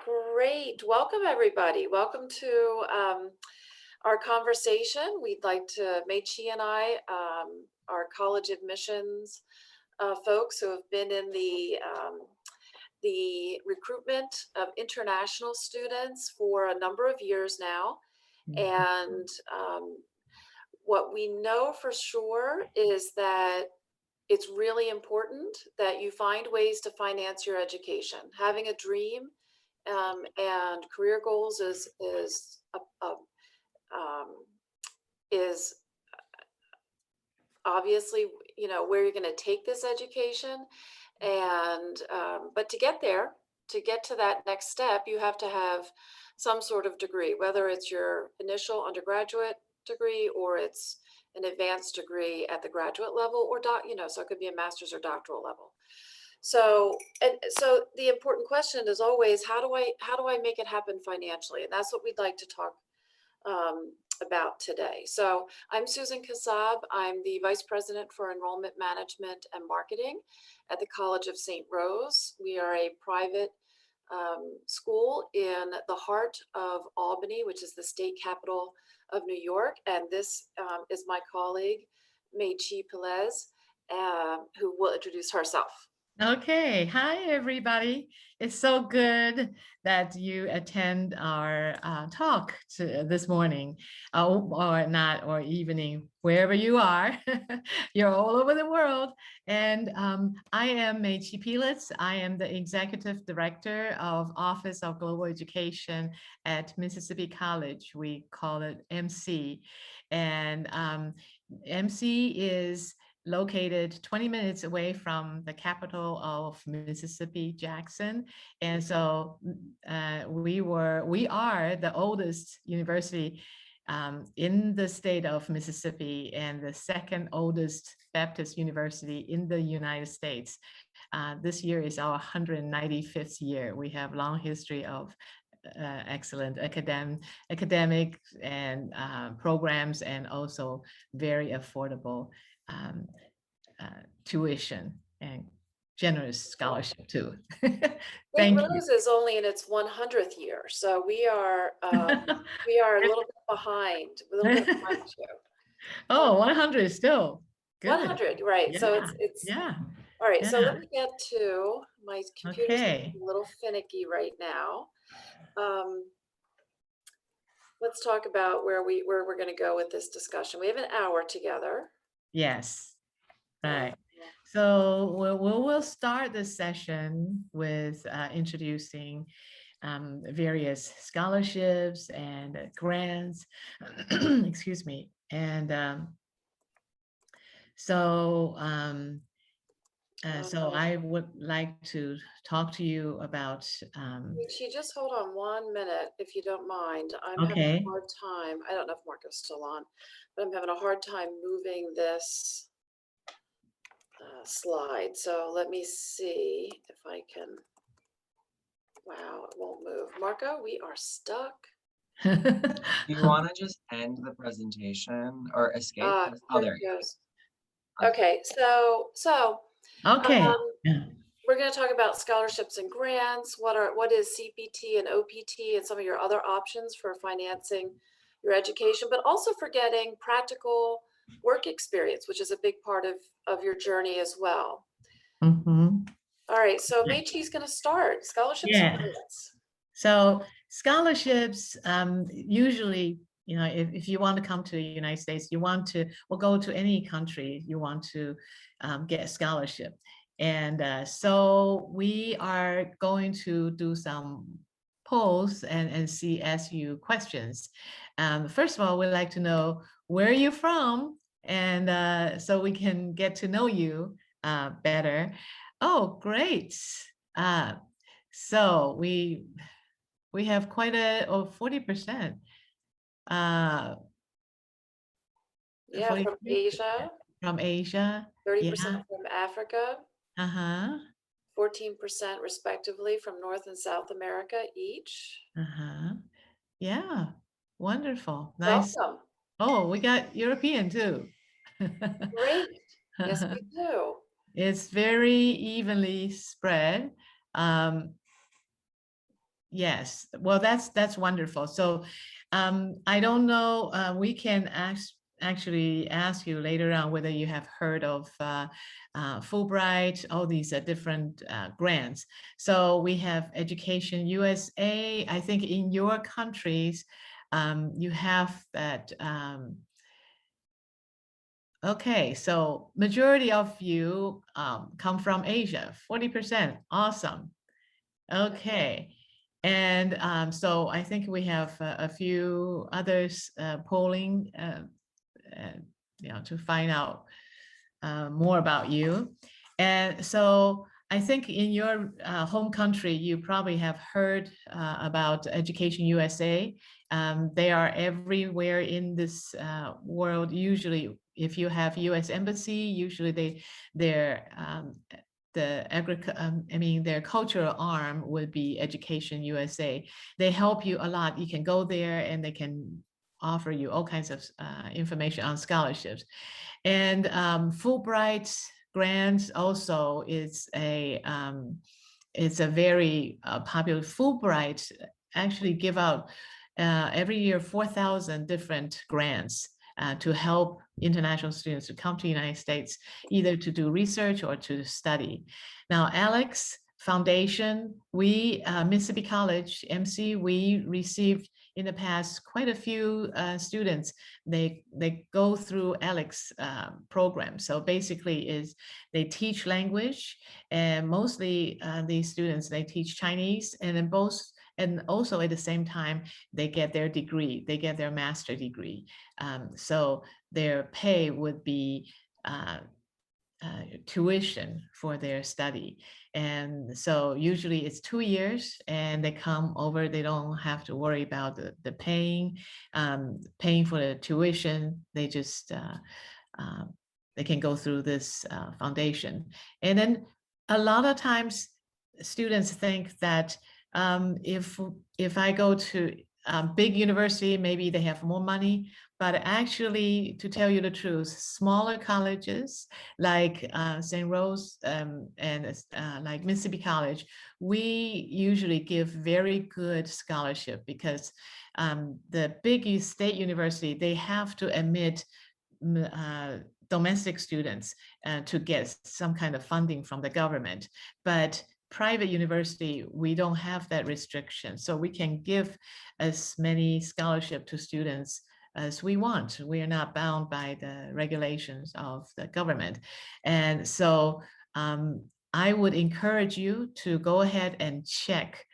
Great. Welcome, everybody. Welcome to our conversation. We'd like to, Mei Chi and I, our college admissions folks who have been in the recruitment of international students for a number of years now. And what we know for sure is that it's really important that you find ways to finance your education. Having a dream and career goals is obviously, you know, where you're going to take this education. And but to get there, to get to that next step, you have to have some sort of degree, whether it's your initial undergraduate degree or it's an advanced degree at the graduate level, or so it could be a master's or doctoral level. So the important question is always, how do I make it happen financially? And that's what we'd like to talk about today. So I'm Susan Kassab. I'm the Vice President for Enrollment Management and Marketing at the College of St. Rose. We are a private school in the heart of Albany, which is the state capital of New York. And this is my colleague, Mei Chi Pelez, who will introduce herself. Okay, hi everybody. It's so good that you attend our talk this morning, or not, or evening, wherever you are. You're all over the world. And I am Mei Chi Pelez. I am the Executive Director of Office of Global Education at Mississippi College. We call it MC. And MC is located 20 minutes away from the capital of Mississippi, Jackson. And so we are the oldest university in the state of Mississippi and the second oldest Baptist university in the United States. This year is our 195th year. We have long history of excellent academic and programs, and also very affordable tuition and generous scholarship too. Thank you. Rose is only in its 100th year, so we are a little bit behind. Too. Oh, 100 still. Good. 100, right? Yeah. So it's All right. Yeah. So let me get to my computer's a little finicky right now. Let's talk about where we're going to go with this discussion. We have an hour together. Yes. Right. So we'll start this session with introducing various scholarships and grants, excuse me. And so I would like to talk to you about. Just hold on 1 minute, if you don't mind. I'm having a hard time. I don't know if Marco's still on, but I'm having a hard time moving this slide. So let me see if I can. Wow, it won't move. Marco, we are stuck. Do you want to just end the presentation or escape? Oh, there it goes. Okay, so okay. We're going to talk about scholarships and grants. What is CPT and OPT and some of your other options for financing your education, but also for getting practical work experience, which is a big part of your journey as well. Mm-hmm. All right, so Mei Chi's going to start scholarships and grants. So scholarships, usually, you know, if you want to come to the United States, you want to, or go to any country, you want to get a scholarship. And so we are going to do some polls and ask you questions. First of all, we'd like to know where you're from, and so we can get to know you better. Oh, great. So we have quite a 40%. Yeah, 40%, from Asia. From Asia. 30% from Africa. 14% respectively from North and South America each. Yeah, wonderful. Nice. Welcome. Oh, we got European too. Great. Yes, we do. It's very evenly spread. Yes, well, that's wonderful. So I don't know, we can actually ask you later on whether you have heard of Fulbright, all these different grants. So we have Education USA. I think in your countries, you have that. Okay, so majority of you come from Asia, 40%. Awesome. Okay. And so I think we have a few others polling, to find out more about you. And so I think in your home country, you probably have heard about Education USA. They are everywhere in this world. Usually, if you have U.S. Embassy, usually they're their cultural arm would be Education USA. They help you a lot. You can go there and they can offer you all kinds of information on scholarships. And Fulbright grants also is it's a very popular. Fulbright actually give out every year 4,000 different grants to help international students to come to the United States, either to do research or to study. Now, Alex Foundation, we, Mississippi College, MC, we received in the past quite a few students. They go through Alex program. So basically is they teach language, and mostly these students, they teach Chinese, and then and also at the same time, they get their degree, they get their master degree. So their pay would be tuition for their study. And so usually it's 2 years and they come over, they don't have to worry about the paying for the tuition. They just, they can go through this foundation. And then a lot of times students think that if I go to a big university, maybe they have more money, but actually, to tell you the truth, smaller colleges like St. Rose and like Mississippi College, we usually give very good scholarship because the big state university, they have to admit domestic students to get some kind of funding from the government. But private university, we don't have that restriction. So we can give as many scholarship to students as we want. We are not bound by the regulations of the government. And so I would encourage you to go ahead and check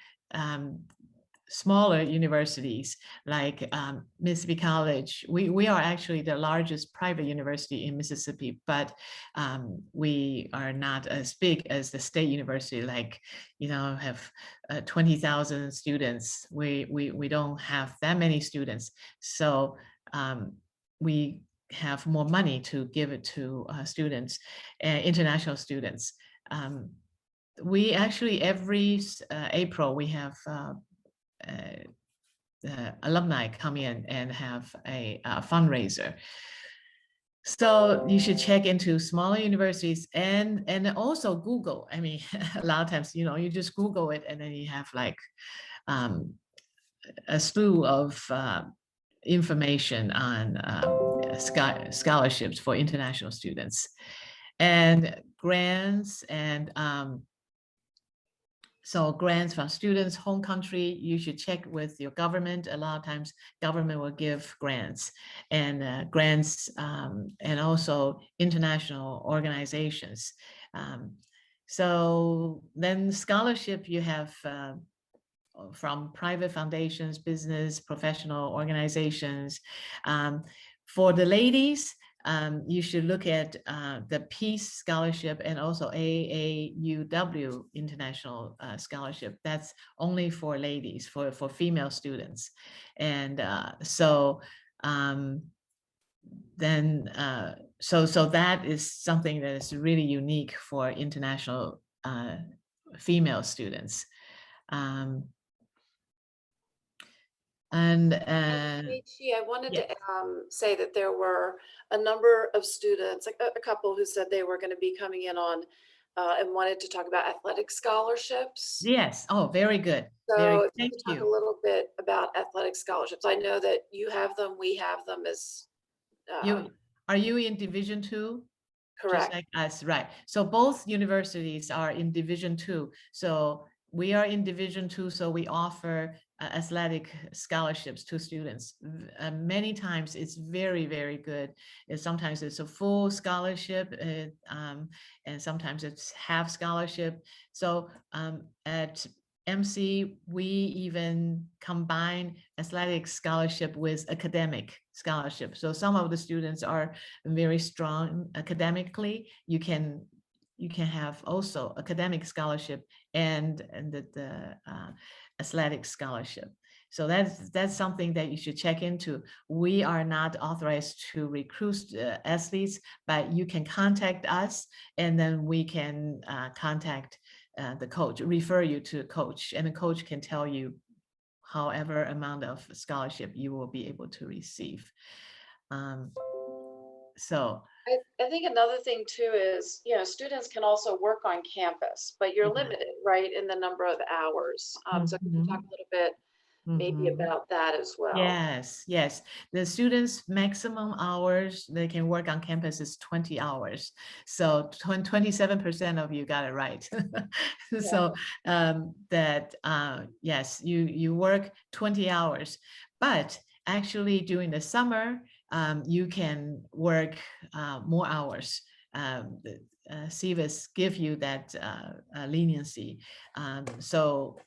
smaller universities like Mississippi College. We are actually the largest private university in Mississippi, but we are not as big as the state university, like, have 20,000 students. We don't have that many students. So we have more money to give it to students, international students. We actually, every April, we have the alumni come in and have a fundraiser. So you should check into smaller universities and also Google. I mean, a lot of times, you just Google it and then you have like a slew of information on scholarships for international students and grants and so grants from students, home country, you should check with your government. A lot of times government will give grants and and also international organizations. So then scholarship you have from private foundations, business, professional organizations. For the ladies, you should look at the Peace Scholarship and also AAUW International Scholarship. That's only for ladies, for female students. And so that is something that is really unique for international female students. I wanted yes. to say that there were a number of students, a couple who said they were going to be coming in on and wanted to talk about athletic scholarships. Yes. Oh, very good. So Very, if you thank could talk a you. little bit about athletic scholarships. I know that you have them, we have them as Are you in Division 2? Just correct. like us, right? So both universities are in Division 2. So we are in Division 2, so we offer athletic scholarships to students. Many times it's very, very good. Sometimes it's a full scholarship, and sometimes it's half scholarship. So at MC, we even combine athletic scholarship with academic scholarship. So some of the students are very strong academically. You can have also academic scholarship and the athletic scholarship. So that's something that you should check into. We are not authorized to recruit athletes, but you can contact us, and then we can contact the coach, refer you to a coach, and the coach can tell you however amount of scholarship you will be able to receive. So I think another thing too is, students can also work on campus, but you're yeah. limited, right, in the number of hours. So can you talk Mhm, a little bit maybe mhm. about that as well? Yes, yes. The students' maximum hours they can work on campus is 20 hours. So 27% of you got it right. Yeah. So that yes, you work 20 hours, but actually during the summer, you can work more hours. CVIS give you that leniency. So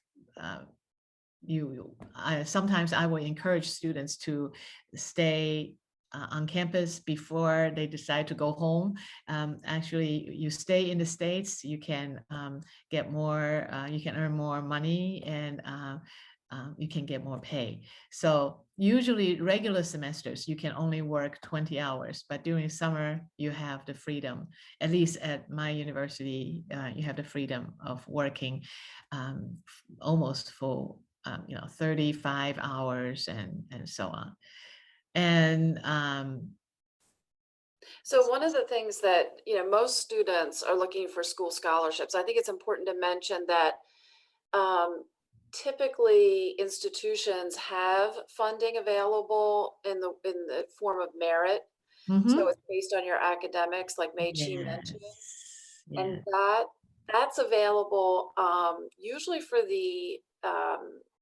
sometimes I will encourage students to stay on campus before they decide to go home. Actually, you stay in the States, you can get more, you can earn more money, and you can get more pay. So usually regular semesters, you can only work 20 hours, but during summer, you have the freedom. At least at my university, you have the freedom of working almost full 35 hours and so on. And So one of the things that, most students are looking for school scholarships. I think it's important to mention that typically institutions have funding available in the form of merit. So mhm, it's based on your academics, like Mei Chi mentioned. yes, And yeah, that's available usually for the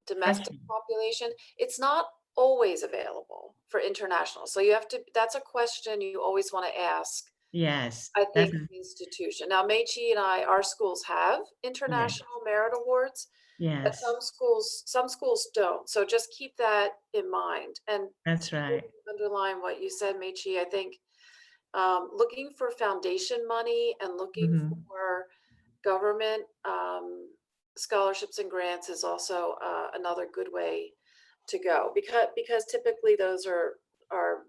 domestic freshman, population. It's not always available for international. So you have to, that's a question you always want to ask, yes, I that's think, the institution. Now, Meichi and our schools have yeah, international merit awards, but yes, some schools don't. So just keep that in mind. And to that's right. underline what you said, Meichi, I think looking for foundation money and looking Mhm. for government scholarships and grants is also another good way to go, because typically are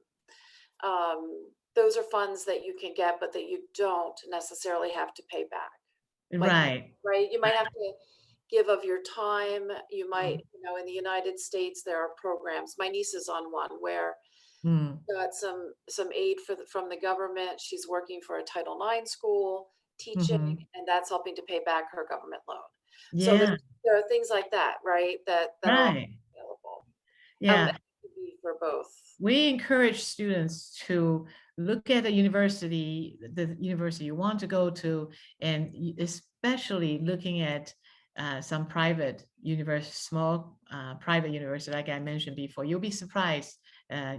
those are funds that you can get, but that you don't necessarily have to pay back. Like, Right. right, you might have to give of your time. You Mhm. might, in the United States, there are programs. My niece is on one where Mm, got some aid from the government. She's working for a Title IX school, teaching, mhm. and that's helping to pay back her government loan. So Yeah, there are things like that, right? That are right. available. Yeah. That could be for both. We encourage students to look at the university you want to go to, and especially looking at some private university, small private university, like I mentioned before. You'll be surprised.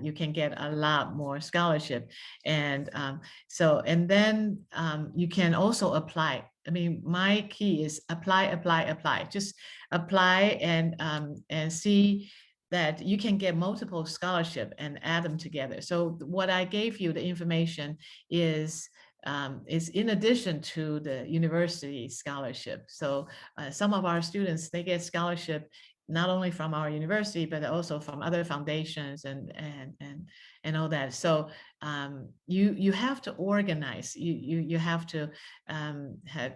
You can get a lot more scholarship, and and then you can also apply. I mean, my key is apply, apply, apply. Just apply and see that you can get multiple scholarship and add them together. So what I gave you, the information is in addition to the university scholarship. So some of our students, they get scholarship not only from our university, but also from other foundations and all that. So you have to organize. You have to have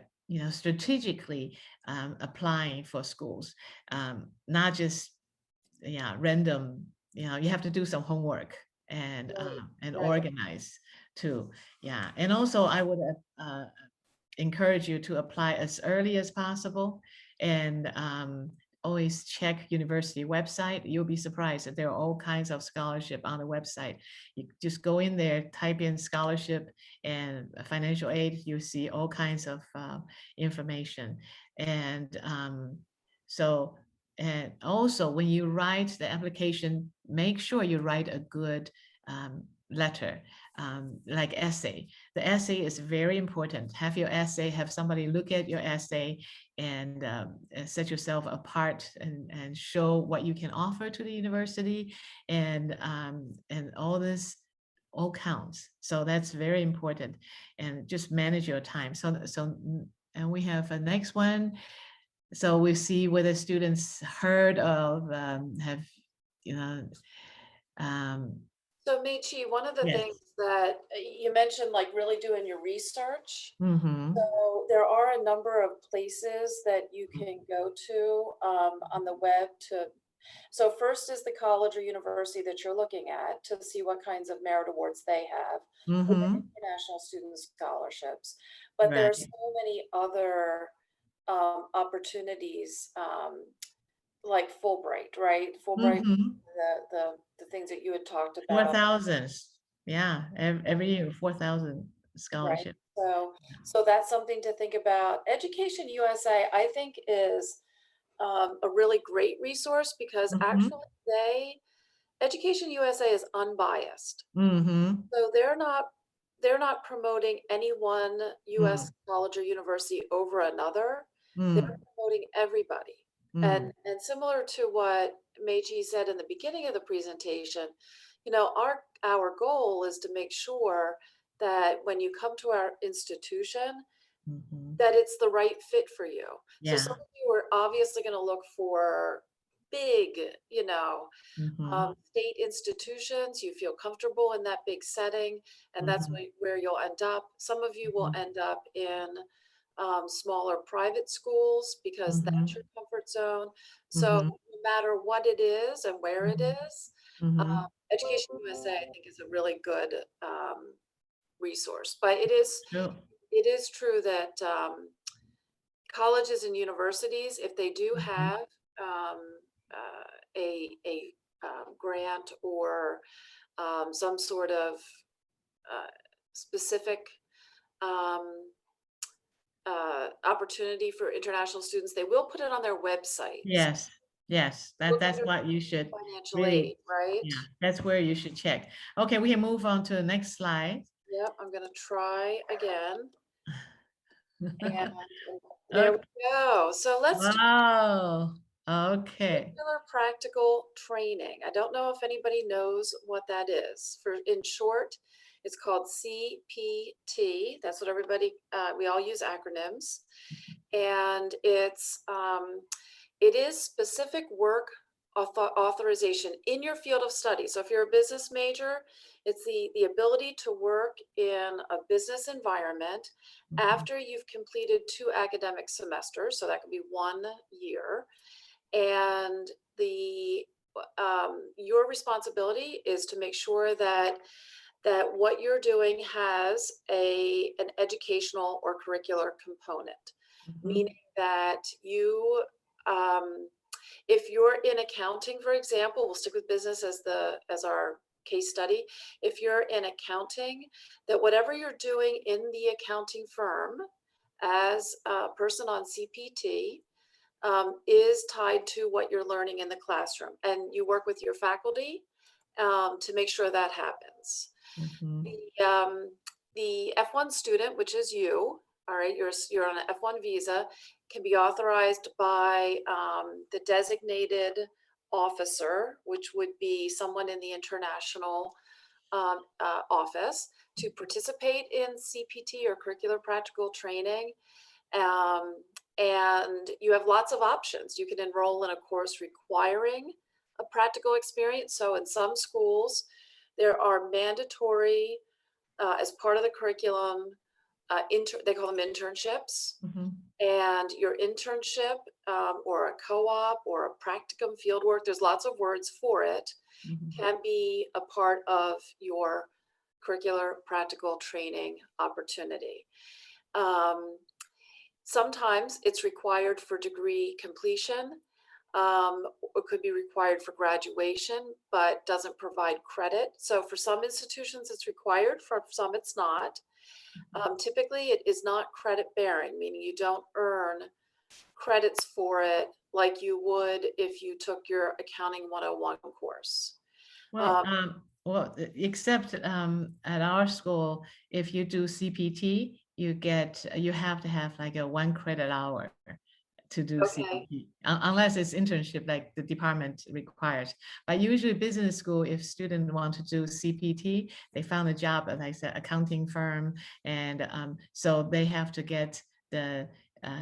strategically applying for schools, not just random. You have to do some homework and Right, and right. organize too. Yeah, and also I would encourage you to apply as early as possible, and always check university website. You'll be surprised that there are all kinds of scholarship on the website. You just go in there, type in scholarship and financial aid, you see all kinds of information. And and also when you write the application, make sure you write a good letter, like essay. The essay is very important. Have your essay, have somebody look at your essay, and set yourself apart, and show what you can offer to the university, and all this all counts. So that's very important, and just manage your time. And we have a next one. So we see whether students heard of, have, you know, So Michi, one of the yes. things that you mentioned, like really doing your research. Mm-hmm. So there are a number of places that you can go to on the web to. So first is the college or university that you're looking at to see what kinds of merit awards they have or Mm-hmm. international student scholarships. But there are Right. so many other opportunities, like Fulbright, right? Fulbright, Mm-hmm. the things that you had talked Four about. thousands. Yeah, every year, 4,000 Right. scholarship. So that's something to think about. Education USA, I think, is a really great resource because Mm-hmm. actually Education USA is unbiased. Mm-hmm. So they're not promoting any one US college or university over another. They're Mm-hmm. promoting everybody. And similar to what Meiji said in the beginning of the presentation, our goal is to make sure that when you come to our institution, Mm-hmm. that it's the right fit for you. So Yeah. some of you are obviously going to look for big, Mm-hmm. state institutions. You feel comfortable in that big setting, and that's Mm-hmm. where you'll end up. Some of you will Mm-hmm. end up in smaller private schools because that's your comfort zone. So Mm-hmm. no matter what it is and where it Mm-hmm. is, Mm-hmm. Education USA, I think, is a really good resource. But True. it is true that colleges and universities, if they do Mm-hmm. have a grant or some sort of specific um, opportunity for international students, they will put it on their websites. Yes. Yes. Look That's under what you should financial really, aid, right? yeah, that's where you should check. Okay, we can move on to the next slide. Yep, I'm gonna try again. And there we Okay. go. So let's do Wow. Okay. curricular practical training. I don't know if anybody knows what that is. In short, it's called CPT. That's what everybody, we all use acronyms. And it is specific work authorization in your field of study. So if you're a business major, it's the ability to work in a business environment after you've completed 2 academic semesters. So that could be 1 year. And your responsibility is to make sure that what you're doing has an educational or curricular component, meaning that you if you're in accounting, for example, we'll stick with business as our case study. If you're in accounting, that whatever you're doing in the accounting firm as a person on CPT is tied to what you're learning in the classroom, and you work with your faculty to make sure that happens. Mhm. The F1 student, which is you, all right, you're on an F1 visa, can be authorized by the designated officer, which would be someone in the international office, to participate in CPT or curricular practical training. And you have lots of options. You can enroll in a course requiring a practical experience. So in some schools, there are mandatory, as part of the curriculum, they call them internships. Mhm. And your internship or a co-op or a practicum fieldwork, there's lots of words for it, Mhm. can be a part of your curricular practical training opportunity. Sometimes it's required for degree completion. It could be required for graduation, but doesn't provide credit. So for some institutions, it's required, for some it's not. Typically, it is not credit bearing, meaning you don't earn credits for it like you would if you took your Accounting 101 course. Well, except at our school, if you do CPT, you have to have like a 1 credit hour to do Okay. CPT, unless it's internship like the department requires. But usually business school, if students want to do CPT, they found a job at like I said, accounting firm, and so they have to get the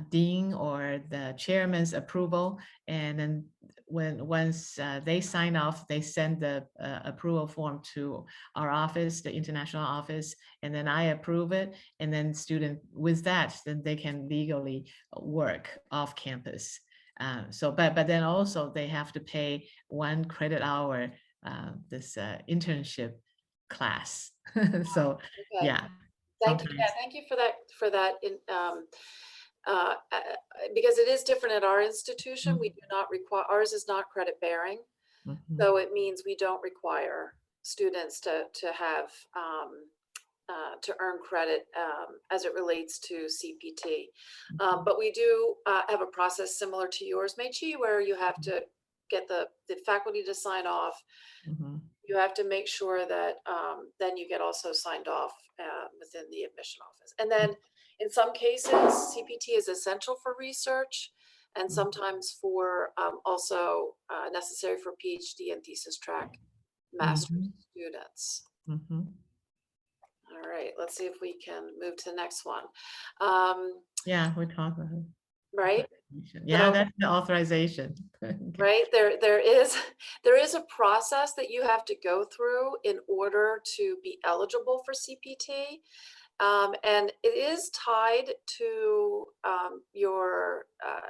dean or the chairman's approval, and then once they sign off, they send the approval form to our office, the international office, and then I approve it, and then student with that, then they can legally work off campus. But then also they have to pay 1 credit hour this internship class. So Okay. yeah. Thank you. Yeah, Sometimes. thank you for that. Because it is different at our institution. We do not require, ours is not credit bearing. Mhm. So it means we don't require students to have to earn credit as it relates to CPT. But we do have a process similar to yours, Meichi, where you have to get the faculty to sign off. Mhm. You have to make sure that then you get also signed off within the admission office. And then in some cases, CPT is essential for research and sometimes for also necessary for PhD and thesis track master's students. Mhm. All right, let's see if we can move to the next one. Yeah, we talked about it. Right? Yeah, So, that's the authorization. right, there is a process that you have to go through in order to be eligible for CPT. And it is tied to your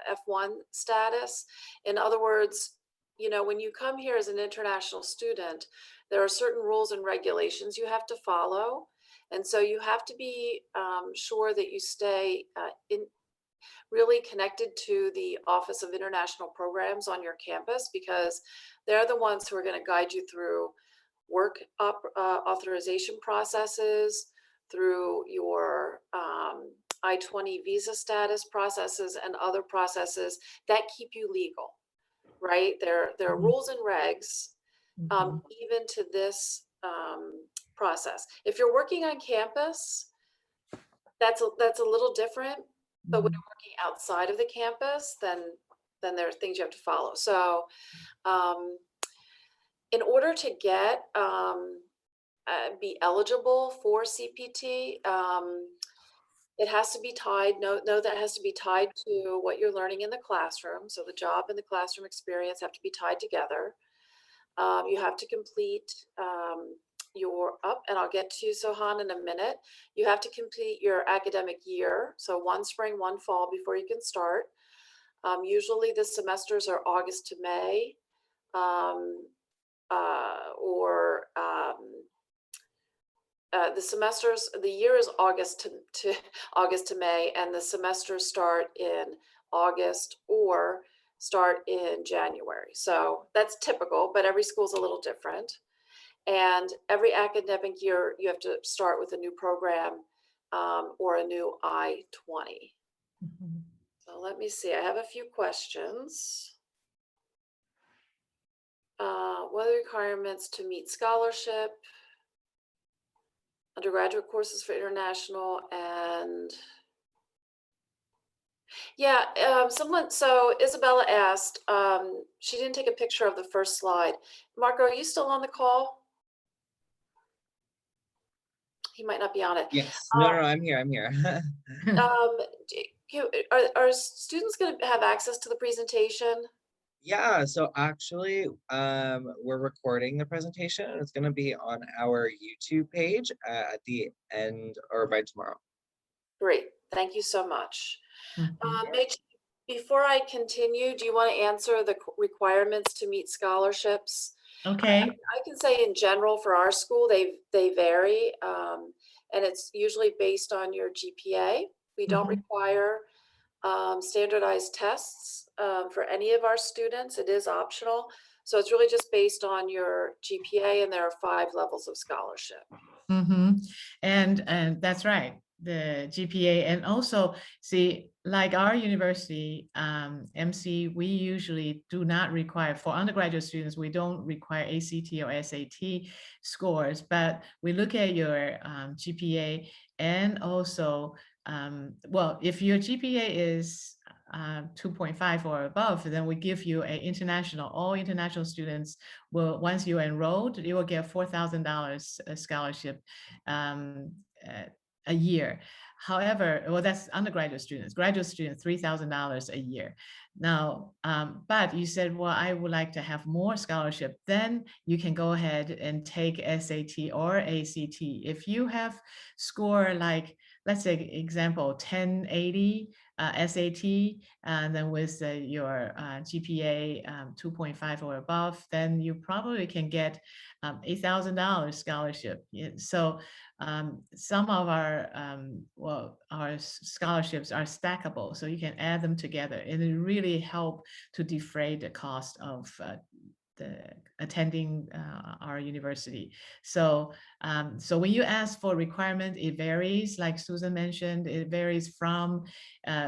F1 status. In other words, you know, when you come here as an international student, there are certain rules and regulations you have to follow. And so you have to be sure that you stay really connected to the Office of International Programs on your campus, because they're the ones who are going to guide you through work authorization processes, through your I-20 visa status processes and other processes that keep you legal, right? There are rules and regs even to this process. If you're working on campus, that's a little different, but when you're working outside of the campus, then there are things you have to follow. So in order to get be eligible for CPT, it has to be tied. No, that has to be tied to what you're learning in the classroom. So the job and the classroom experience have to be tied together. You have to complete your and I'll get to Sohan in a minute. You have to complete your academic year. So 1 spring, 1 fall before you can start. Usually the semesters are August to May, the year is August to August to May, and the semesters start in August or start in January. So that's typical, but every school's a little different. And every academic year, you have to start with a new program or a new I-20. So let me see, I have a few questions. What are the requirements to meet scholarship, undergraduate courses for international, and yeah, so Isabella asked, she didn't take a picture of the first slide. Marco, are you still on the call? He might not be on it. Yes, no, I'm here. Are students going to have access to the presentation? Yeah, so actually, we're recording the presentation. It's going to be on our YouTube page at the end or by tomorrow. Great, thank you so much. Mitch, before I continue, do you want to answer the requirements to meet scholarships? Okay. I can say in general for our school, they vary, and it's usually based on your GPA. We don't require standardized tests for any of our students. It is optional. So it's really just based on your GPA, and there are 5 levels of scholarship. And that's right, the GPA. And also, see, like our university, MC, we usually do not require, for undergraduate students, we don't require ACT or SAT scores, but we look at your GPA, and also, well, if your GPA is 2.5 or above, then we give you all international students will, once you're enrolled, you will get $4,000 scholarship a year. However, well, that's undergraduate students. Graduate students, $3,000 a year. Now, but you said, well, I would like to have more scholarship. Then you can go ahead and take SAT or ACT. If you have score like, let's say, example, 1080 SAT, and then with your GPA 2.5 or above, then you probably can get $8,000 scholarship. So some of our our scholarships are stackable, so you can add them together, and it really help to defray the cost of the attending our university. So so when you ask for requirement, it varies, like Susan mentioned, it varies from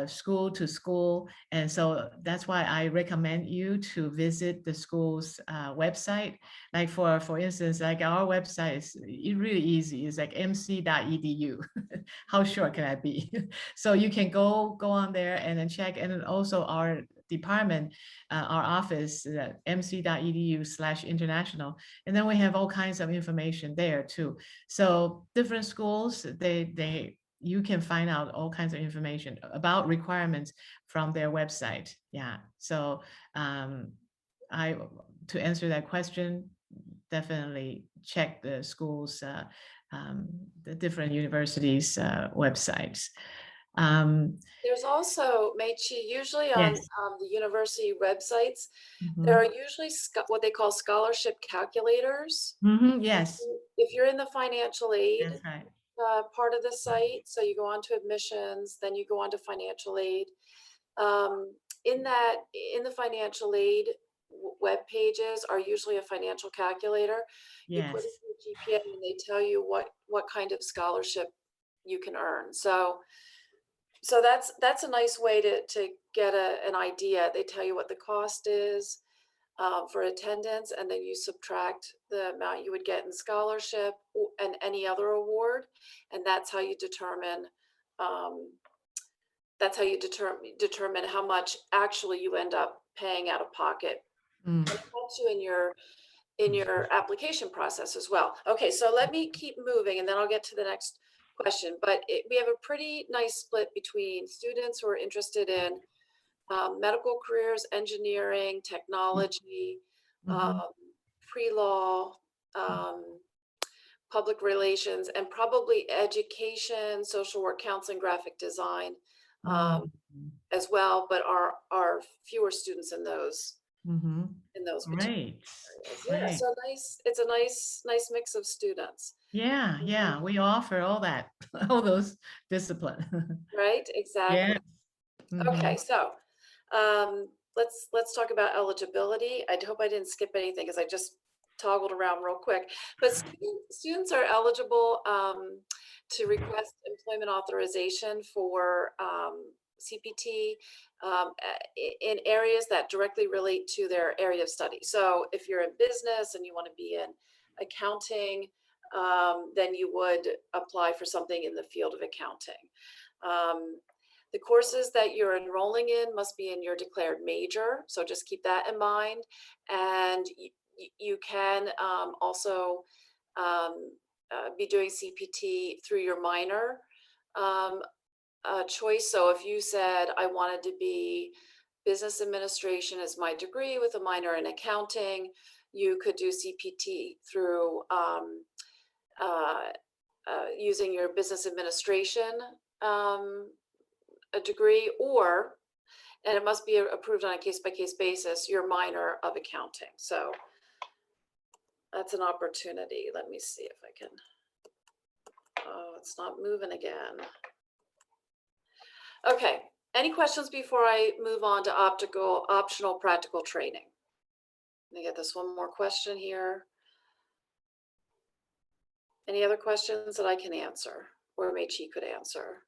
school to school. And so that's why I recommend you to visit the school's website. Like for instance, like our website is really easy. It's like mc.edu. How short can I be? So you can go on there and then check. And then also our department, our office, mc.edu/international. And then we have all kinds of information there too. So different schools, you can find out all kinds of information about requirements from their website. Yeah. So to answer that question, definitely check the schools, the different universities' websites. There's also, Meichi, usually on Yes. the university websites, Mhm. there are usually what they call scholarship calculators. Yes, If you're in the financial aid that's right. part of the site, so you go on to admissions, then you go on to financial aid. In the financial aid web pages are usually a financial calculator. You put in Yes. your GPA, and they tell you what kind of scholarship you can earn. So that's a nice way to get an idea. They tell you what the cost is for attendance, and then you subtract the amount you would get in scholarship and any other award, and that's how you determine how much actually you end up paying out of pocket. Mm. And it helps you in your application process as well. Okay, so let me keep moving, and then I'll get to the next question. But we have a pretty nice split between students who are interested in medical careers, engineering, technology, pre-law, public relations, and probably education, social work, counseling, graphic design as well, but are fewer students in those particular Great. areas. Yeah, Great. so it's a nice mix of students. Yeah, we offer all that, all those discipline. Right, exactly. Yeah. Okay, so let's talk about eligibility. I hope I didn't skip anything because I just toggled around real quick. But students are eligible to request employment authorization for CPT in areas that directly relate to their area of study. So if you're in business and you want to be in accounting, then you would apply for something in the field of accounting. The courses that you're enrolling in must be in your declared major, so just keep that in mind. And you can also be doing CPT through your minor choice. So if you said, I wanted to be business administration as my degree with a minor in accounting, you could do CPT through using your business administration a degree, and it must be approved on a case-by-case basis, your minor of accounting. So that's an opportunity. Let me see if I can, oh, it's not moving again. Okay, Any questions before I move on to optional practical training? Let me get this one more question here. Any other questions that I can answer or Meichi could answer?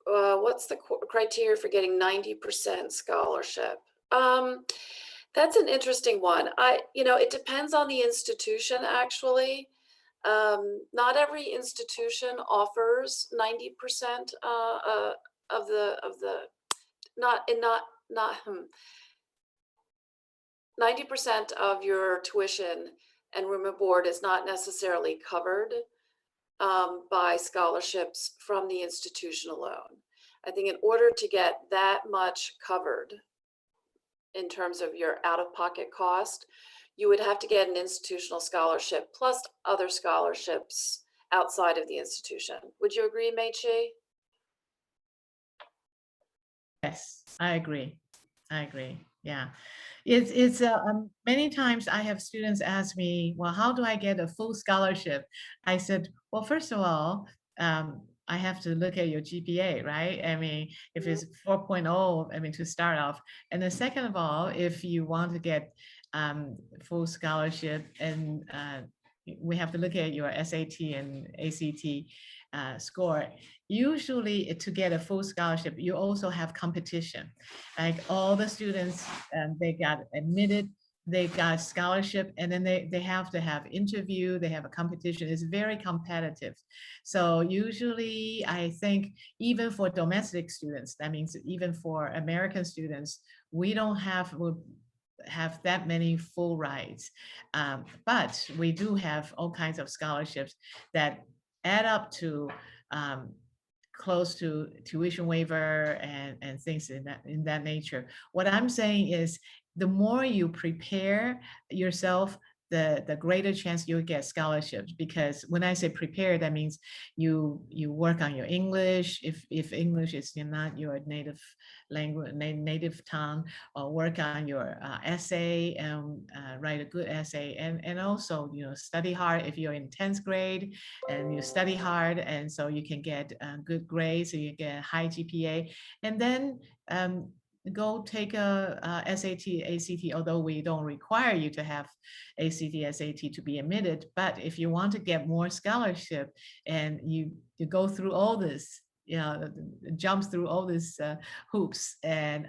What's the criteria for getting 90% scholarship? That's an interesting one. It depends on the institution, actually. Not every institution offers 90% of the not 90% of your tuition and room and board is not necessarily covered by scholarships from the institution alone. I think in order to get that much covered in terms of your out-of-pocket cost, you would have to get an institutional scholarship plus other scholarships outside of the institution. Would you agree, Meichi? Yes, I agree. I agree. Yeah. It's many times I have students ask me, well, how do I get a full scholarship? I said, well, first of all, I have to look at your GPA, right? I mean, if it's 4.0, I mean, to start off. And then second of all, if you want to get full scholarship, and we have to look at your SAT and ACT score. Usually to get a full scholarship, you also have competition. Like all the students, they got admitted, they got scholarship, and then they have to have interview, they have a competition. It's very competitive. So usually I think even for domestic students, that means even for American students, we don't have that many full rides. But we do have all kinds of scholarships that add up to close to tuition waiver and things in that nature. What I'm saying is the more you prepare yourself, the greater chance you'll get scholarships. Because when I say prepare, that means you work on your English. If English is not your native language, native tongue, or work on your essay and write a good essay, and also study hard. If you're in 10th grade and you study hard, and so you can get good grades, so you get high GPA, and then go take a SAT, ACT, although we don't require you to have ACT, SAT to be admitted. But if you want to get more scholarship and you go through all this, jump through all these hoops. And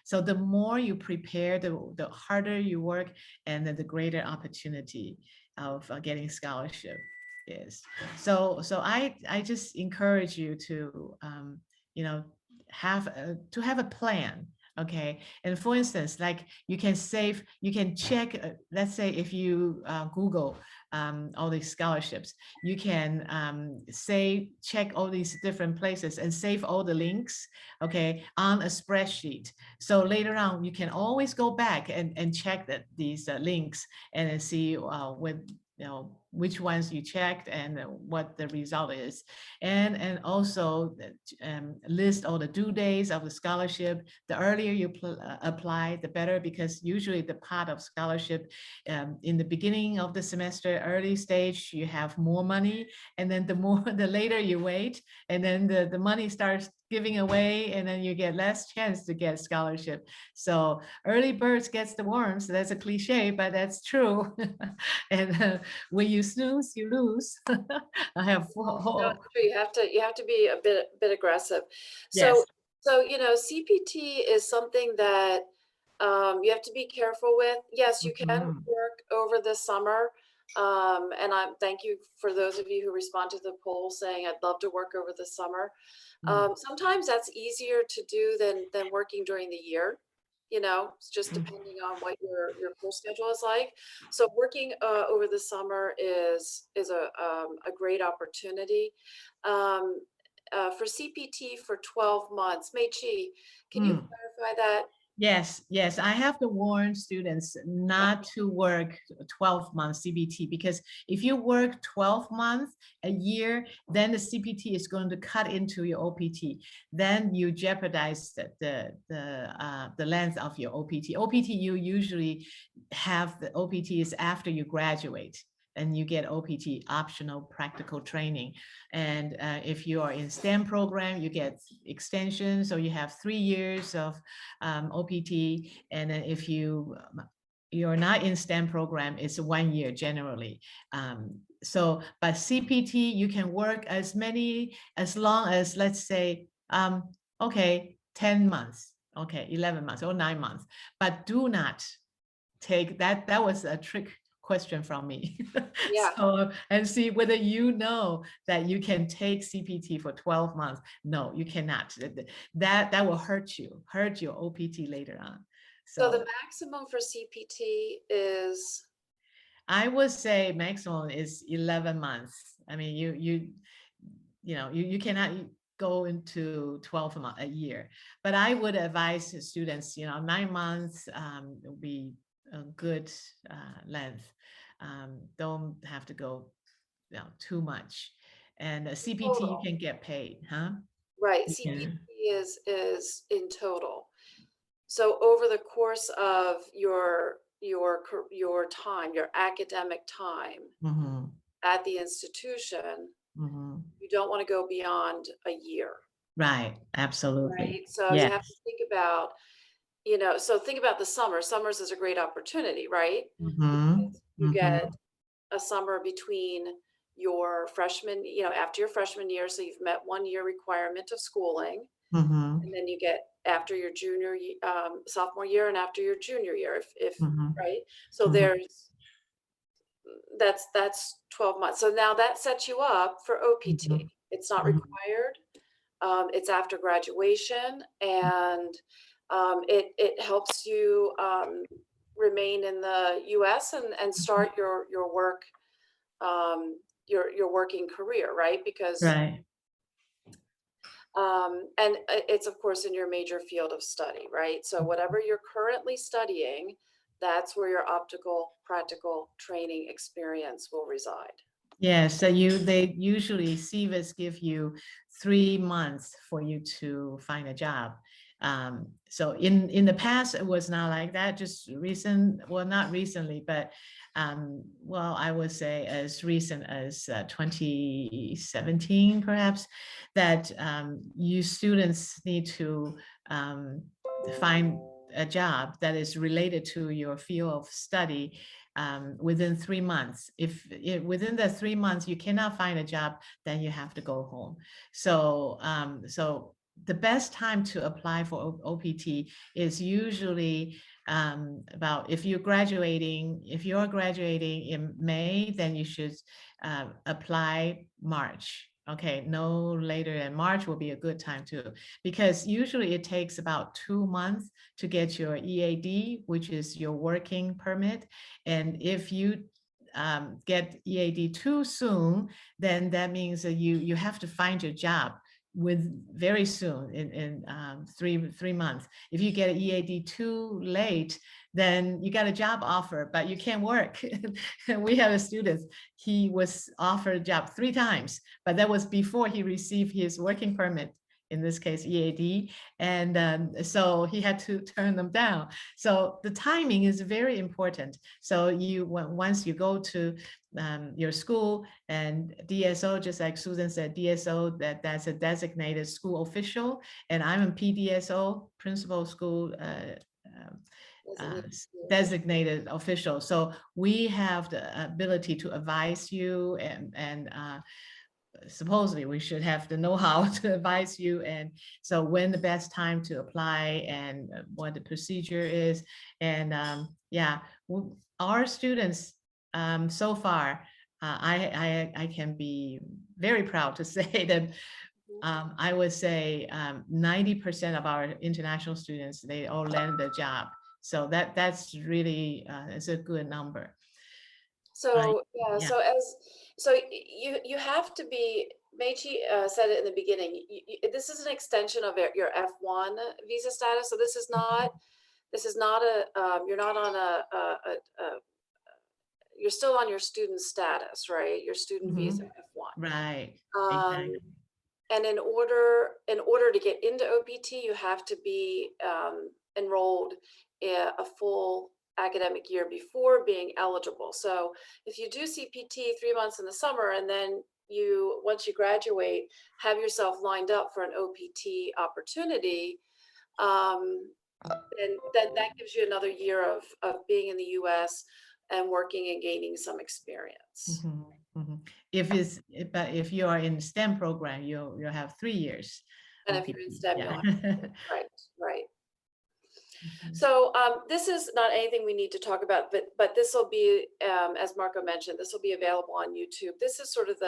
so the more you prepare, the harder you work, and then the greater opportunity of getting scholarship is. So I just encourage you to, have a plan. Okay. And for instance, like you can check, let's say if you Google all these scholarships, you can check all these different places and save all the links, okay, on a spreadsheet. So later on, you can always go back and check these links and then see which ones you checked and what the result is, and also list all the due days of the scholarship. The earlier you apply, the better, because usually the part of scholarship in the beginning of the semester, early stage, you have more money, and then the later you wait, and then the money starts giving away, and then you get less chance to get scholarship. So early birds gets the worms. That's a cliche, but that's true. And when you snooze, you lose. I have No, you have to be a bit aggressive. yes. So CPT is something that you have to be careful with. Yes, you can Mhm. work over the summer. And thank you for those of you who respond to the poll saying I'd love to work over the summer. Sometimes that's easier to do than working during the year. It's just depending on what your course schedule is like. So working over the summer is a great opportunity. For CPT for 12 months. Meichi, can you clarify that? Yes, I have to warn students not to work 12 months CPT, because if you work 12 months a year, then the CPT is going to cut into your OPT. Then you jeopardize the length of your OPT. OPT, you usually have the OPT is after you graduate. and you get OPT, optional practical training. And if you are in STEM program, you get extension. So you have 3 years of OPT. And then if you're not in STEM program, it's 1 year generally. But CPT, you can work as long as, let's say, okay, 10 months, okay, 11 months or 9 months, but do not take that. That was a trick question from me. Yeah. So, and see whether you know that you can take CPT for 12 months. No, you cannot. That will hurt your OPT later on. So the maximum for CPT is? I would say maximum is 11 months. I mean, you cannot go into 12 months a year, but I would advise students, 9 months will be a good length. Don't have to go too much. And a CPT you can get paid, huh? Right, Yeah. CPT is in total. So over the course of your time, your academic time Mm-hmm. at the institution, Mm-hmm. you don't want to go beyond a year. Right, absolutely. Right. So you have to think about, so think about the summer. Summers is a great opportunity, right? Mm-hmm. You get Mm-hmm. a summer between your freshman, after your freshman year. So you've met 1 year requirement of schooling. Mm-hmm. And then you get after your sophomore year and after your junior year, if Mm-hmm. right. So Mhm. that's 12 months. So now that sets you up for OPT. Mhm. It's not Mhm. required. It's after graduation, and it helps you remain in the U.S. and start your work, your working career, right? Because Right. and it's of course in your major field of study, right? So whatever you're currently studying, that's where your optical practical training experience will reside. Yeah, so they usually CVIS give you 3 months for you to find a job. So in the past, it was not like that, just well, not recently, but well, I would say as recent as 2017, perhaps, that you students need to find a job that is related to your field of study within 3 months. If within the 3 months you cannot find a job, then you have to go home. So the best time to apply for OPT is usually about if you're graduating in May, then you should apply March. Okay, no later than March will be a good time too, because usually it takes about 2 months to get your EAD, which is your working permit. And if you get EAD too soon, then that means that you have to find your job very soon in 3 months. If you get an EAD too late, then you got a job offer, but you can't work. We have a student, he was offered a job 3 times, but that was before he received his working permit, in this case EAD, and so he had to turn them down. So the timing is very important. So once you go to your school, and DSO, just like Susan said, DSO, that's a designated school official, and I'm a PDSO, principal school designated official. So we have the ability to advise you, and supposedly we should have the know-how to advise you, and so when the best time to apply, and what the procedure is. And yeah, our students so far, I can be very proud to say that I would say 90% of our international students, they all land a job. So that's really it's a good number. So yeah, Yeah. so you have to be. Meiji said it in the beginning. This is an extension of your F1 visa status. So this is not a you're not on you're still on your student status, right? Your student visa F1. Right. Um, Exactly. and in order to get into OPT, you have to be enrolled in a full academic year before being eligible. So if you do CPT 3 months in the summer, and then once you graduate, have yourself lined up for an OPT opportunity, then that gives you another year of being in the US and working and gaining some experience. Mhm, mhm. If you are in STEM program, you'll have 3 years. And if you're in STEM, Yeah. you'll have, right, right. Mhm. So this is not anything we need to talk about, but this will be, as Marco mentioned, this will be available on YouTube. This is sort of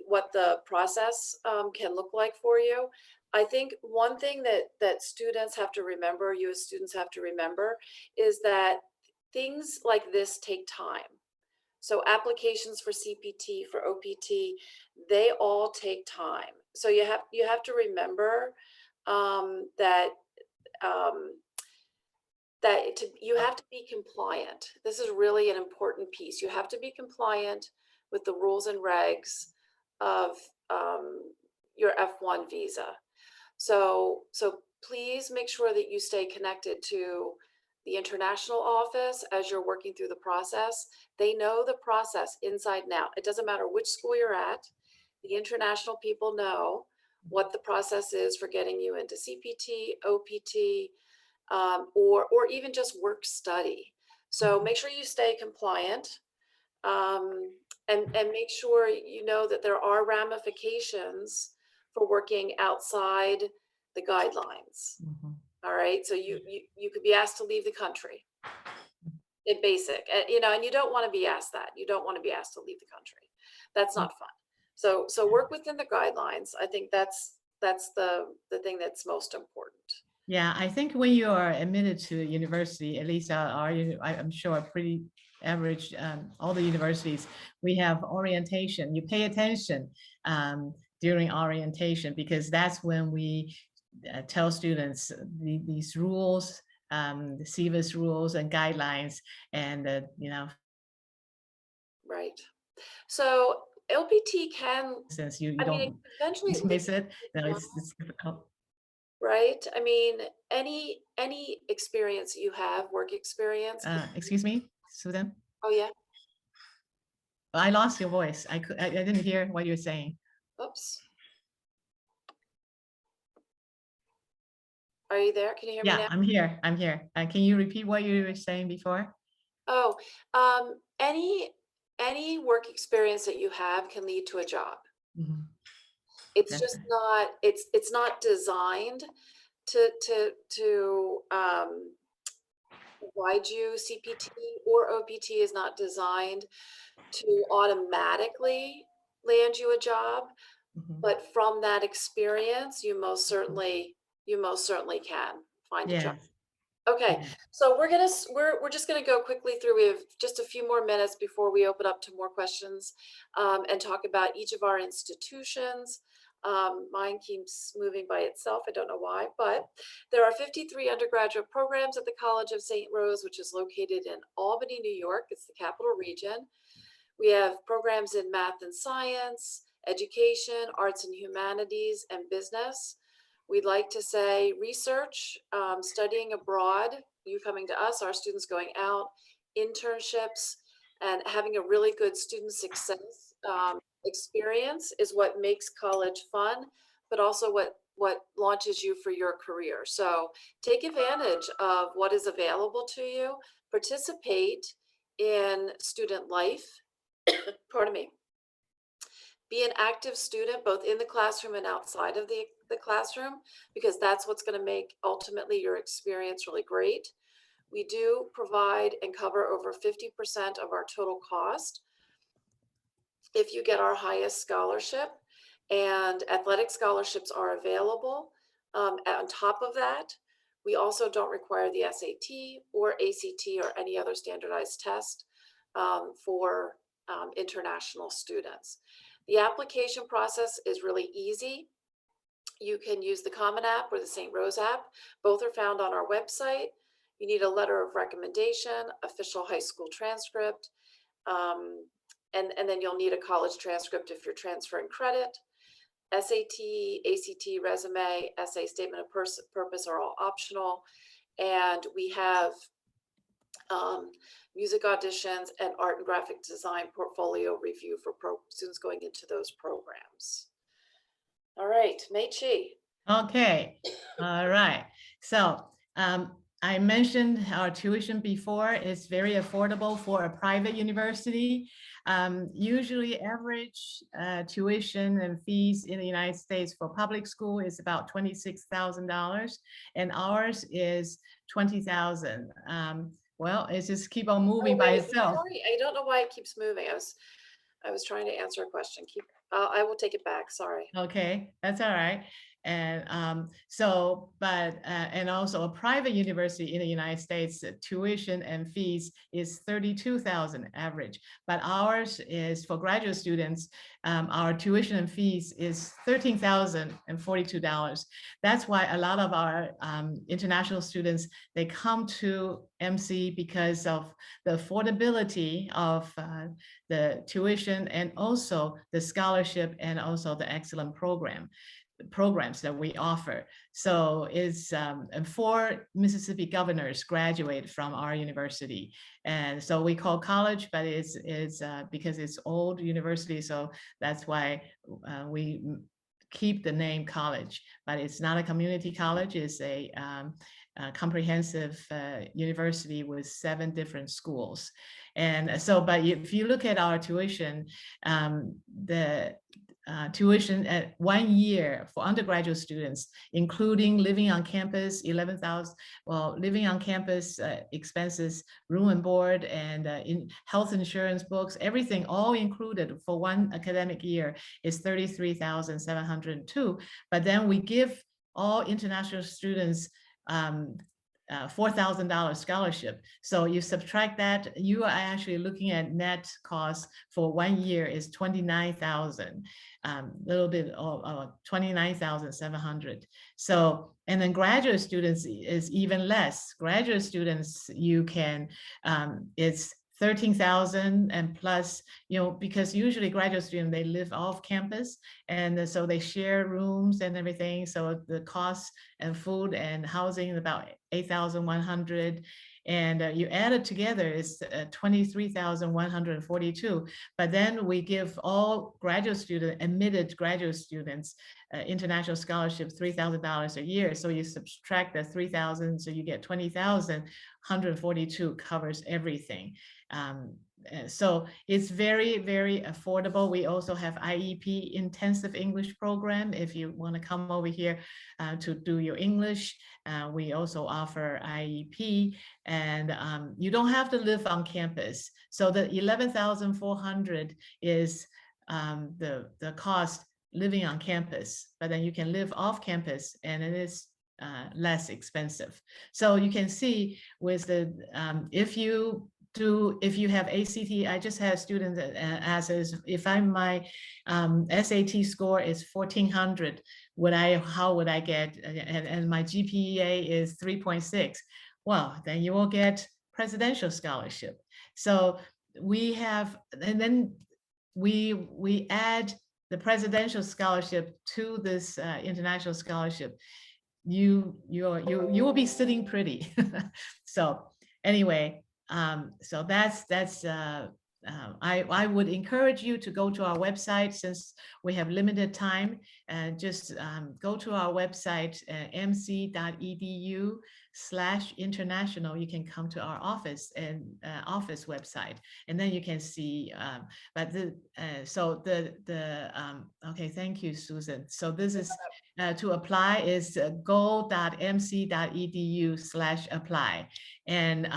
what the process can look like for you. I think one thing that students have to remember, you as students have to remember, is that things like this take time. So applications for CPT, for OPT, they all take time. So you have to remember that you have to be compliant. This is really an important piece. You have to be compliant with the rules and regs of your F1 visa. So please make sure that you stay connected to the international office as you're working through the process. They know the process inside and out. It doesn't matter which school you're at. The international people know what the process is for getting you into CPT, OPT, or even just work study. So make sure you stay compliant, and make sure you know that there are ramifications for working outside the guidelines. Mhm. All right, so you could be asked to leave the country in basic, and you don't want to be asked that. You don't want to be asked to leave the country. That's not fun. So work within the guidelines. I think that's the thing that's most important. Yeah, I think when you are admitted to a university, at least I'm sure pretty average, all the universities, we have orientation. You pay attention during orientation, because that's when we tell students these rules, the CVIS rules and guidelines, and Right. So LPT can, since you I mean, it don't can eventually lead miss it, to no, one, it's difficult. right? I mean, any experience you have, work experience. Excuse me, Susan, Oh yeah. I lost your voice. I didn't hear what you were saying. Oops. Are you there? Can you hear me Yeah, now? I'm here. I'm here. Can you repeat what you were saying before? Oh, any work experience that you have can lead to a job. Mhm. It's That's just right. not, it's not designed to provide you CPT, or OPT is not designed to automatically land you a job. Mhm. But from that experience, you most certainly can find a job. Yes. Okay, Yeah. so we're just gonna go quickly through. We have just a few more minutes before we open up to more questions, and talk about each of our institutions. Mine keeps moving by itself. I don't know why, but there are 53 undergraduate programs at the College of St. Rose, which is located in Albany, New York. It's the capital region. We have programs in math and science, education, arts and humanities, and business. We'd like to say research, studying abroad, you coming to us, our students going out, internships, and having a really good student success experience is what makes college fun, but also what launches you for your career. So take advantage of what is available to you, participate in student life, pardon me, be an active student both in the classroom and outside of the classroom, because that's what's going to make ultimately your experience really great. We do provide and cover over 50% of our total cost if you get our highest scholarship, and athletic scholarships are available. On top of that, we also don't require the SAT or ACT or any other standardized test for international students. The application process is really easy. You can use the Common App or the St. Rose app. Both are found on our website. You need a letter of recommendation, official high school transcript, and then you'll need a college transcript if you're transferring credit. SAT, ACT, resume, essay, statement of purpose are all optional. And we have music auditions, and art and graphic design portfolio review for students going into those programs. All right, Mei Chi. Okay, all right. So I mentioned our tuition before. It's very affordable for a private university. Usually average tuition and fees in the United States for public school is about $26,000, and ours is $20,000. Well, it's just keep on moving by itself. Sorry, I don't know why it keeps moving. I was trying to answer a question. I will take it back. Sorry. Okay, that's all right. And and also a private university in the United States, tuition and fees is $32,000 average, but ours is for graduate students. Our tuition and fees is $13,042. That's why a lot of our international students, they come to MC because of the affordability of the tuition and also the scholarship and also the excellent programs that we offer. So it's and 4 Mississippi governors graduate from our university, and so we call college, but it's because it's old university, so that's why we keep the name college, but it's not a community college. It's a comprehensive university with 7 different schools. And so, but if you look at our tuition, the tuition at 1 year for undergraduate students, including living on campus, 11,000. Well, living on campus expenses, room and board, and in health insurance, books, everything all included for 1 academic year is $33,702. But then we give all international students $4,000 scholarship. So you subtract that, you are actually looking at net cost for 1 year is $29,000, little bit of 29,700. So, and then graduate students is even less. Graduate students, you can, it's 13,000 and plus, because usually graduate students, they live off campus, and so they share rooms and everything. So the cost and food and housing is about 8,100, and you add it together is 23,142. But then we give all admitted graduate students international scholarship $3,000 a year. So you subtract the 3,000, so you get 20,142 covers everything. So it's very, very affordable. We also have IEP intensive English program. If you want to come over here to do your English, we also offer IEP, and you don't have to live on campus. So the 11,400 is the cost living on campus, but then you can live off campus and it is less expensive. So you can see with the, if you have ACT, I just had students ask if my SAT score is 1,400, how would I get, and my GPA is 3.6, well, then you will get presidential scholarship. So we have, and then we add the presidential scholarship to this international scholarship. You will be sitting pretty. So anyway, so that's I would encourage you to go to our website, since we have limited time, and just go to our website, mc.edu/international. You can come to our office and office website, and then you can see. But okay, thank you, Susan. So this is to apply is go.mc.edu/apply, and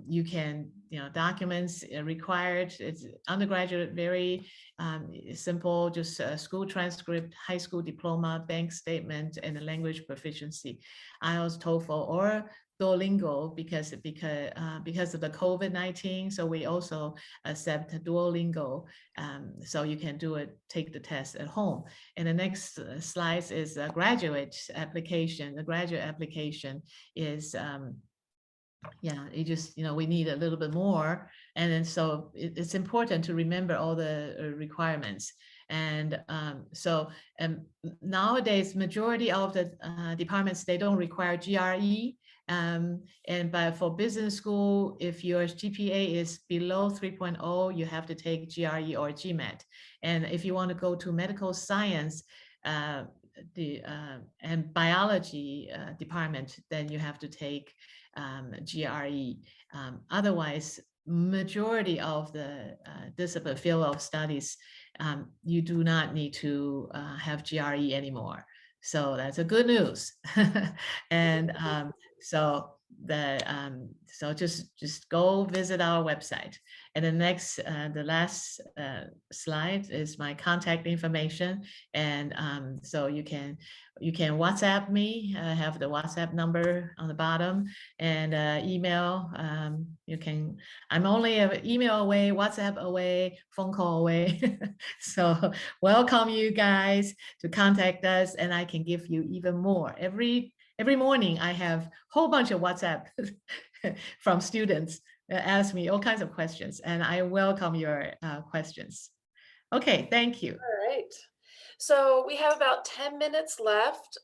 you can, documents required. It's undergraduate, very simple, just a school transcript, high school diploma, bank statement, and a language proficiency, IELTS, TOEFL, or Duolingo, because of the COVID-19. So we also accept Duolingo, so you can take the test at home. And the next slide is a graduate application. The graduate application is it just, we need a little bit more. And then so it's important to remember all the requirements. And nowadays, majority of the departments, they don't require GRE. But for business school, if your GPA is below 3.0, you have to take GRE or GMAT. And if you want to go to medical science, and biology department, then you have to take GRE. Otherwise, majority of the discipline field of studies, you do not need to have GRE anymore. So that's a good news. And so just go visit our website. And the last slide is my contact information. And so you can WhatsApp me. I have the WhatsApp number on the bottom, and email. I'm only an email away, WhatsApp away, phone call away. So welcome you guys to contact us, and I can give you even more. Every morning I have a whole bunch of WhatsApp from students ask me all kinds of questions, and I welcome your questions. Okay, thank you. All right. So we have about 10 minutes left.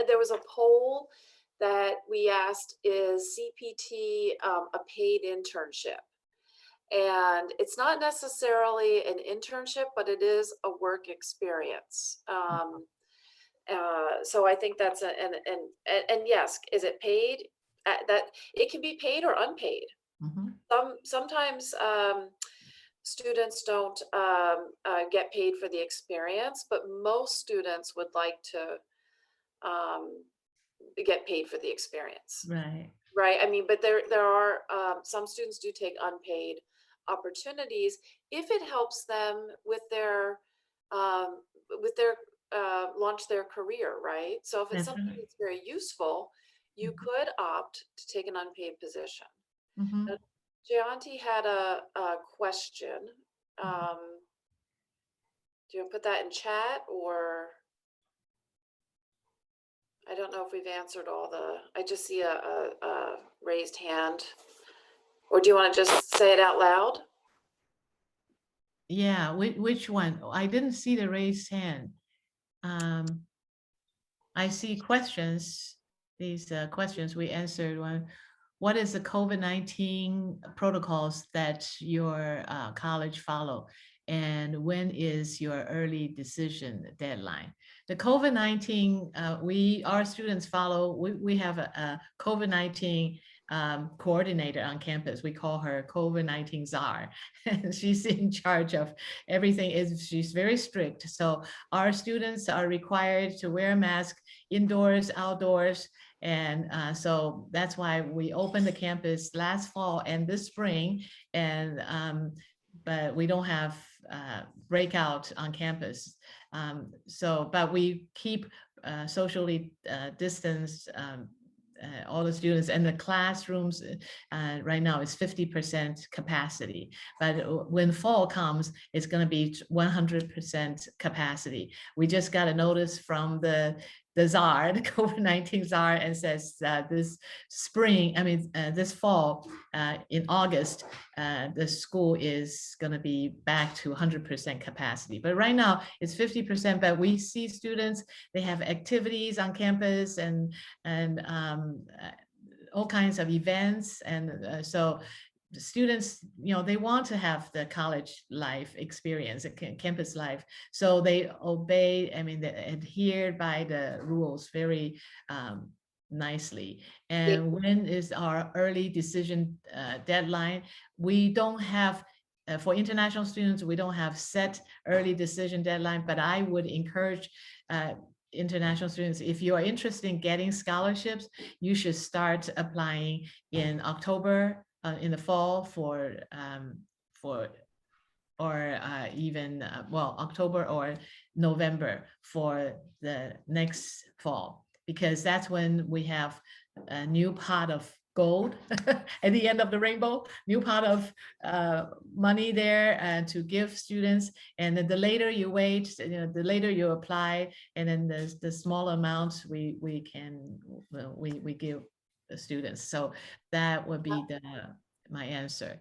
There was a poll that we asked, is CPT a paid internship? And it's not necessarily an internship, but it is a work experience. So I think that's and yes, is it paid? That it can be paid or unpaid. Sometimes students don't get paid for the experience, but most students would like to get paid for the experience. Right. I mean, but there are some students do take unpaid opportunities if it helps them with their launch their career, right? So if it's something that's very useful, you could opt to take an unpaid position. Jayanti had a question. Do you want to put that in chat, or I don't know if we've answered all I just see a raised hand, or do you want to just say it out loud? Yeah, which one? I didn't see the raised hand. I see questions. These questions we answered. One, what is the COVID-19 protocols that your college follow? And when is your early decision deadline? The COVID-19, our students follow, we have a COVID-19 coordinator on campus. We call her COVID-19 czar. And she's in charge of everything. She's very strict. So our students are required to wear a mask indoors, outdoors. And so that's why we opened the campus last fall and this spring. And but we don't have breakout on campus. But we keep socially distanced all the students, and the classrooms right now is 50% capacity. But when fall comes, it's going to be 100% capacity. We just got a notice from the czar, the COVID-19 czar, and says this fall, in August, the school is going to be back to 100% capacity. But right now it's 50%, but we see students, they have activities on campus and all kinds of events. And so the students, they want to have the college life experience, campus life. So they obey, they adhere by the rules very nicely. And when is our early decision deadline? We don't have, for international students, we don't have set early decision deadline, but I would encourage international students, if you are interested in getting scholarships, you should start applying in October, in the fall October or November for the next fall, because that's when we have a new pot of gold at the end of the rainbow, new pot of money there to give students. And then the later you wait, the later you apply, and then the small amount we give the students. So that would be my answer.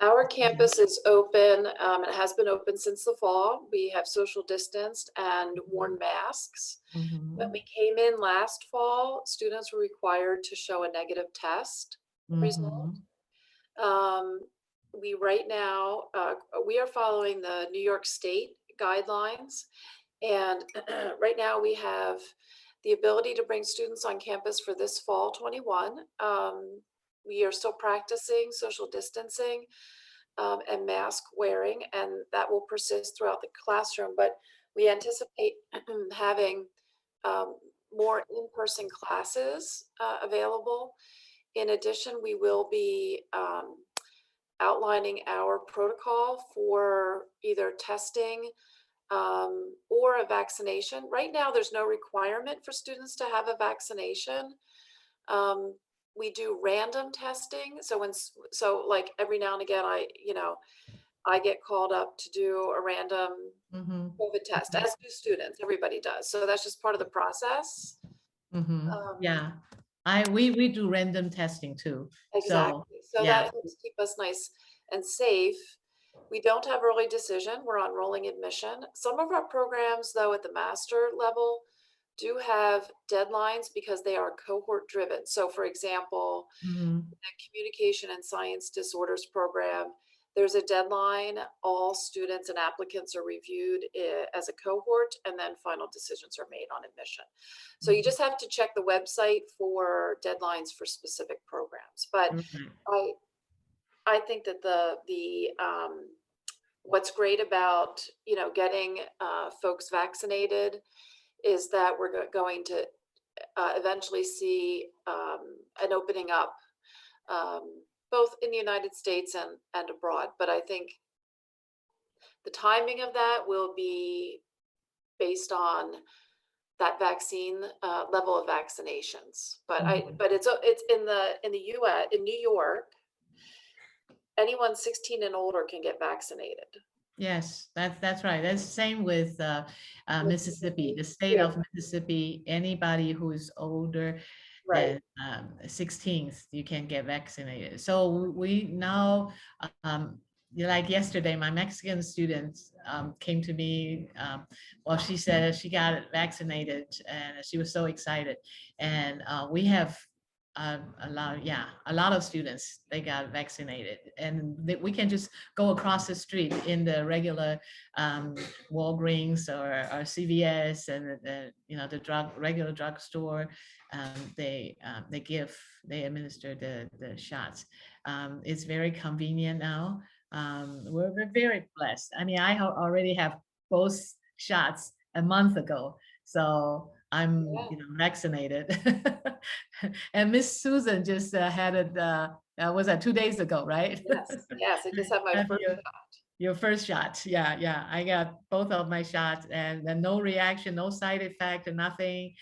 Our campus is open. It has been open since the fall. We have social distanced and worn masks. When Mhm. we came in last fall, students were required to show a negative test result. Mhm. Um, we right now, we are following the New York State guidelines. And right now we have the ability to bring students on campus for this fall 21. We are still practicing social distancing and mask wearing, and that will persist throughout the classroom. But we anticipate having um, more in-person classes available. In addition, we will be outlining our protocol for either testing or a vaccination. Right now, there's no requirement for students to have a vaccination. Um, we do random testing. So like every now and again, I get called up to do a random Mhm. COVID test, as do students. Everybody does. So that's just part of the process. Mhm. Um, Yeah. We do random testing too. So exactly. So yeah. that helps keep us nice and safe. We don't have early decision. We're on rolling admission. Some of our programs, though, at the master level do have deadlines because they are cohort driven. So for example, Mhm. the communication and science disorders program, there's a deadline. All students and applicants are reviewed as a cohort, and then final decisions are made on admission. So you Mhm. just have to check the website for deadlines for specific programs. But Right. I I think that the what's great about getting folks vaccinated is that we're going to eventually see an opening up both in the United States and abroad. But I think the timing of that will be based on that vaccine level of vaccinations. Mhm. But it's in the US, in New York, anyone 16 and older can get vaccinated. Yes, that's right. That's the same with Mississippi, the state Yeah, of Mississippi. Anybody who is older right. than 16, you can get vaccinated. So we now, um, like yesterday, my Mexican student came to me. Well, she said she got vaccinated and she was so excited. And we have a lot of students, they got vaccinated, and we can just go across the street in the regular Walgreens or CVS and the regular drugstore. They administer the shots. It's very convenient now. We're very blessed. I mean, already have both shots a month ago, so I'm Yeah. vaccinated. And Miss Susan just had it. Was that 2 days ago, right? Yes. Yes. I just had my Have first you? shot. Your first shot. Yeah, yeah. I got both of my shots and then no reaction, no side effect, nothing.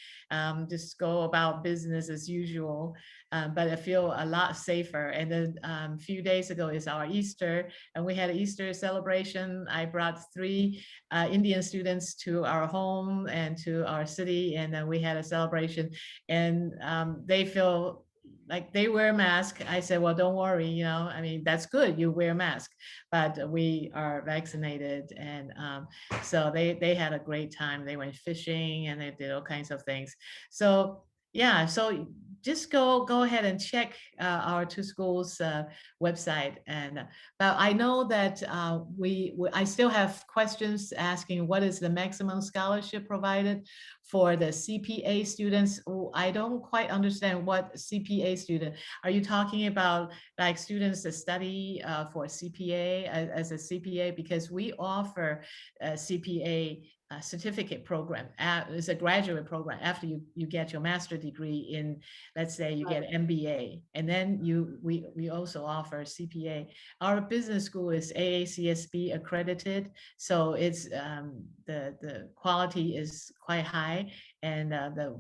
Just go about business as usual. But I feel a lot safer. And then a few days ago is our Easter, and we had an Easter celebration. I brought 3 Indian students to our home and to our city, and then we had a celebration. And they feel like they wear a mask. I said, well, don't worry, I mean, that's good. You wear a mask, but we are vaccinated. And so they had a great time. They went fishing and they did all kinds of things. So yeah, so just go ahead and check our 2 schools website. And but I know that I still have questions asking what is the maximum scholarship provided for the CPA students. Oh, I don't quite understand what CPA student. Are you talking about, like students that study for CPA as a CPA? Because we offer a CPA certificate program. It's a graduate program after you get your master degree in, let's say you get Right. MBA, and then we also offer CPA. Our business school is AACSB accredited, so it's the quality is quite high, and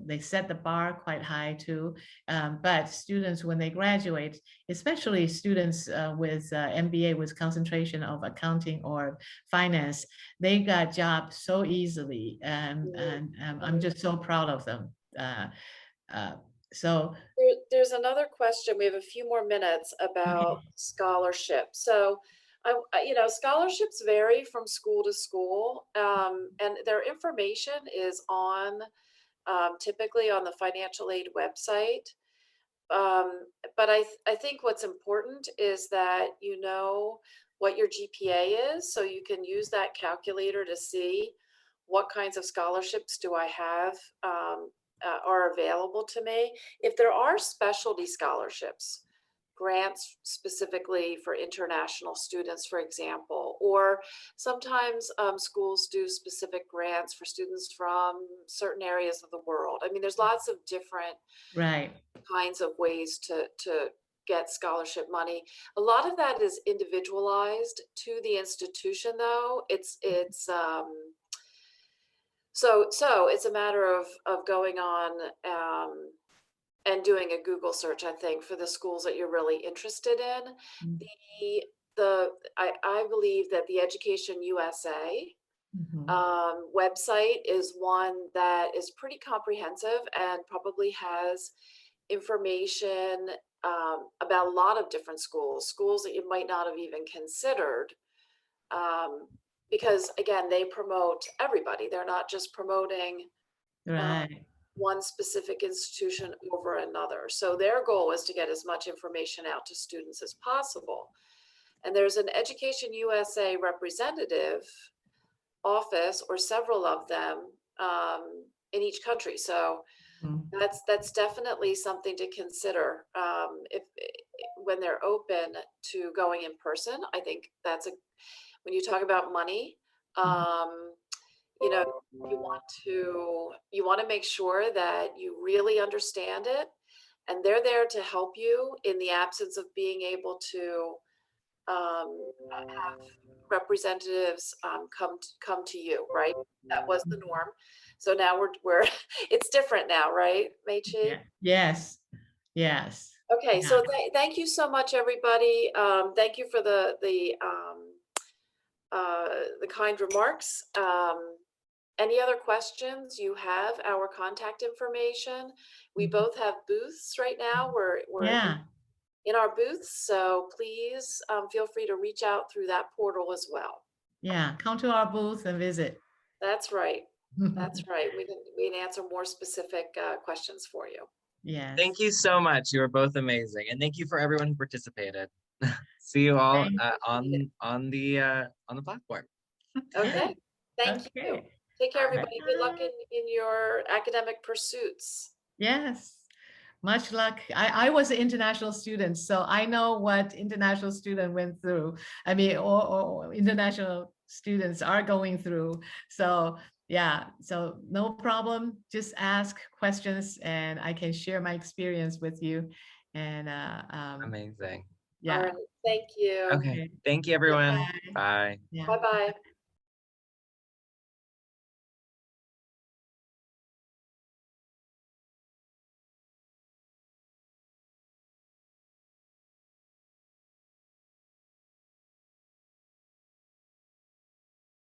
they set the bar quite high too. But students, when they graduate, especially students with MBA with concentration of accounting or finance, they got jobs so easily, and I'm Right. just so proud of them. Uh, So, There's another question. We have a few more minutes about okay, scholarship. So, scholarships vary from school to school, and their information is on typically on the financial aid website. But I think what's important is that you know what your GPA is, so you can use that calculator to see what kinds of scholarships do I have are available to me. If there are specialty scholarships, grants specifically for international students, for example, or sometimes schools do specific grants for students from certain areas of the world. I mean, there's lots of different right, kinds of ways to get scholarship money. A lot of that is individualized to the institution, though. So it's a matter of going on and doing a Google search, I think, for the schools that you're really interested in. mm, I believe that the Education USA mhm, website is one that is pretty comprehensive and probably has information about a lot of different schools that you might not have even considered. Um, because again, they promote everybody. They're not just promoting right, one specific institution over another. So their goal is to get as much information out to students as possible. And there's an Education USA representative office or several of them in each country. So mm, that's definitely something to consider if when they're open to going in person. I think that's when you talk about money, mhm, you know, you want to make sure that you really understand it, and they're there to help you in the absence of being able to have representatives come to you, right? That was the norm. So now we're it's different now, right, Meichi? yeah, yes, yes, Okay, yeah, so thank you so much, everybody. Thank you for the kind remarks. Any other questions? You have our contact information. We mhm, both have booths right now. We're yeah, in our booths, so please feel free to reach out through that portal as well. yeah. Come to our booth and visit. That's right. That's right. We can answer more specific questions for you. Yes. Thank you so much. You were both amazing, and thank you for everyone who participated. See you all Thank on the platform. Yeah. Okay. Thank you. Okay. Take care, Bye. everybody. Good luck in your academic pursuits. Yes. Much luck. I was an international student, so I know what international student went through. I mean, or international students are going through. So yeah, so no problem. Just ask questions and I can share my experience with you. And Amazing. All yeah. right. Thank you. Okay. Okay. Thank you, everyone. Bye. Bye. Yeah. Bye-bye.